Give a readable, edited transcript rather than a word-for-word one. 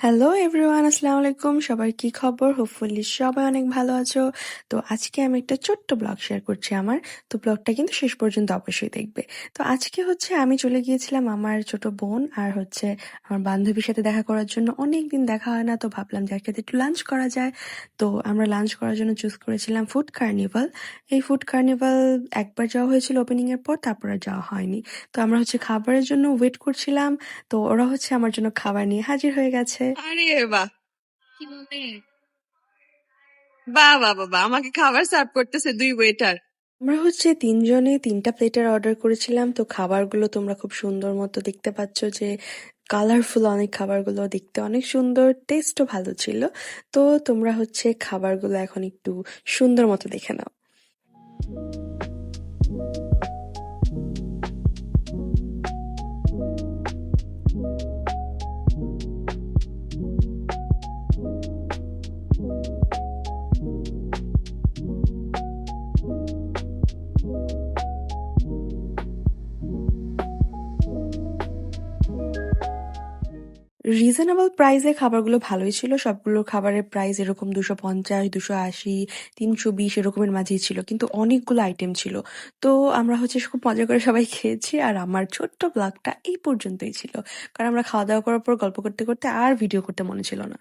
Hello everyone, আসসালামু আলাইকুম। সবার কি খবর? হোপফুলি সবাই অনেক ভালো আছো। তো আজকে আমি একটা ছোট্ট ব্লগ শেয়ার করছি আমার। তো ব্লগটা কিন্তু শেষ পর্যন্ত অবশ্যই দেখবে। তো আজকে আমি চলে গিয়েছিলাম আমার ছোট বোন আর আমার বান্ধবীর সাথে দেখা করার জন্য। অনেকদিন দেখা হয় না, তো ভাবলাম যে একসাথে একটু লাঞ্চ করা যায়। তো আমরা লাঞ্চ করার জন্য চুজ করেছিলাম ফুড কার্নিভাল। এই ফুড কার্নিভাল একবার যাওয়া হয়েছিল ওপেনিং এর পর, তারপর আর যাওয়া হয়নি। তো আমরা খাবারের জন্য ওয়েট করছিলাম। তো ওরা আমার জন্য খাবার নিয়ে হাজির হয়ে গেছে। আরে বাহ, কি বলে, বাহ বাহ বাহ বাহ, আমাকে খাবার সার্ভ করতেছে দুই ওয়েটার। আমরা ৩ জনে ৩টা প্লেটের অর্ডার করেছিলাম। তো খাবারগুলো তোমরা খুব সুন্দর মতো দেখতে পাচ্ছ যে কালারফুল অনেক, খাবারগুলো দেখতে অনেক সুন্দর, টেস্টও ভালো ছিল। তো তোমরা খাবারগুলো এখন একটু সুন্দর মতো দেখে নাও। রিজনেবল প্রাইসে খাবারগুলো ভালোই ছিল। সবগুলো খাবারের প্রাইস এরকম 250, 280, 320 এরকমের মাঝেই ছিল, কিন্তু অনেকগুলো আইটেম ছিল। তো আমরা খুব মজা করে সবাই খেয়েছি। আর আমার ছোট্ট ব্লগটা এই পর্যন্তই ছিল, কারণ আমরা খাওয়া দাওয়া করার পর গল্প করতে করতে আর ভিডিও করতে মনে ছিল না।